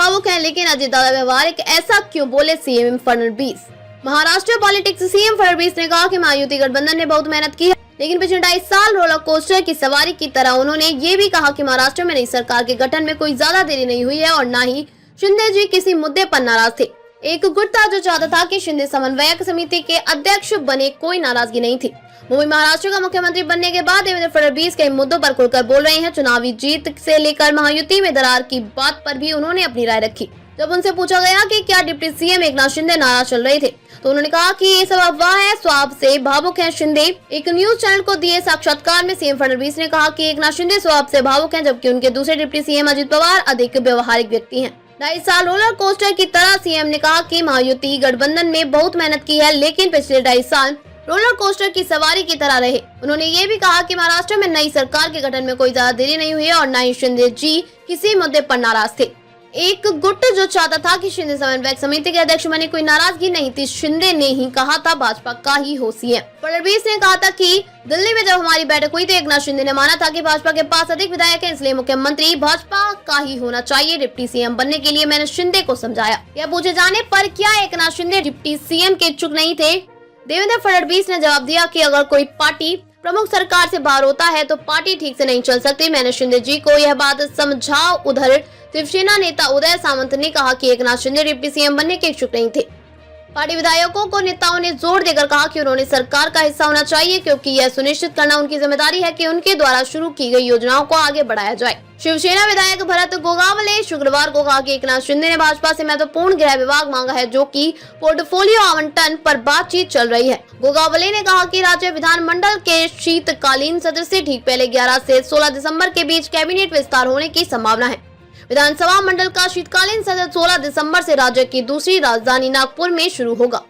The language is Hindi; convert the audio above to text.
भावुक हैं, लेकिन अजितदादा व्यवहारिक, ऐसा क्यों बोले CM Fadnavis. Maharashtra politics. CM Fadnavis ने कहा कि महायुति गठबंधन ने बहुत मेहनत की है, लेकिन पिछले 2.5 साल रोलर कोस्टर की सवारी की तरह। उन्होंने ये भी कहा कि महाराष्ट्र में नई सरकार के गठन में कोई ज्यादा देरी नहीं हुई है और न ही शिंदे जी किसी मुद्दे पर नाराज थे। एक गुट था जो चाहता था कि शिंदे समन्वयक समिति के अध्यक्ष बने, कोई नाराजगी नहीं थी। मुंबई महाराष्ट्र का मुख्यमंत्री बनने के बाद देवेंद्र फडणवीस कई मुद्दों पर खुलकर बोल रहे हैं। चुनावी जीत से लेकर महायुति में दरार की बात पर भी उन्होंने अपनी राय रखी। जब उनसे पूछा गया कि क्या डिप्टी सीएम एकनाथ शिंदे नाराज चल रहे थे, तो उन्होंने कहा कि ये सब अफवाह है, स्वभाव से भावुक हैं शिंदे। एक न्यूज चैनल को दिए साक्षात्कार में सीएम फडणवीस ने कहा कि एकनाथ शिंदे स्वभाव से भावुक हैं, जबकि उनके दूसरे डिप्टी सीएम अजित पवार अधिक व्यवहारिक व्यक्ति हैं। 2.5 साल रोलर कोस्टर की तरह। सीएम ने कहा कि महायुति गठबंधन में बहुत मेहनत की है, लेकिन पिछले 2.5 साल रोलर कोस्टर की सवारी की तरह रहे। उन्होंने ये भी कहा कि महाराष्ट्र में नई सरकार के गठन में कोई ज्यादा देरी नहीं हुई है और न ही शिंदे जी किसी मुद्दे पर नाराज थे। एक गुट जो चाहता था कि शिंदे समन्वयक समिति के अध्यक्ष बने, कोई नाराजगी नहीं थी। शिंदे ने ही कहा था भाजपा का ही हो सीएम। फडणवीस ने कहा था कि दिल्ली में जब हमारी बैठक हुई तो एकनाथ शिंदे ने माना था कि भाजपा के पास अधिक विधायक हैं, इसलिए मुख्यमंत्री भाजपा का ही होना चाहिए। डिप्टी सीएम बनने के लिए मैंने शिंदे को समझाया। यह पूछे जाने पर क्या एकनाथ शिंदे डिप्टी सीएम के इच्छुक नहीं थे, देवेंद्र फडणवीस ने जवाब दिया कि अगर कोई पार्टी प्रमुख सरकार से बाहर होता है तो पार्टी ठीक से नहीं चल सकती। मैंने शिंदे जी को यह बात समझा। उधर शिवसेना नेता उदय सामंत ने कहा कि एकनाथ शिंदे डिप्टी सीएम बनने के इच्छुक नहीं थे। पार्टी विधायकों को नेताओं ने जोर देकर कहा कि उन्होंने सरकार का हिस्सा होना चाहिए, क्योंकि यह सुनिश्चित करना उनकी जिम्मेदारी है कि उनके द्वारा शुरू की गई योजनाओं को आगे बढ़ाया जाए। शिवसेना विधायक भरत गोगावले शुक्रवार को कहा कि एकनाथ शिंदे ने भाजपा से महत्वपूर्ण गृह विभाग मांगा है, जो कि पोर्टफोलियो आवंटन पर बातचीत चल रही है। गोगावले ने कहा कि राज्य विधानमंडल के शीतकालीन सत्र से ठीक पहले 11 से 16 दिसंबर के बीच कैबिनेट विस्तार होने की संभावना है। विधानसभा मंडल का शीतकालीन सत्र 16 दिसंबर से राज्य की दूसरी राजधानी नागपुर में शुरू होगा।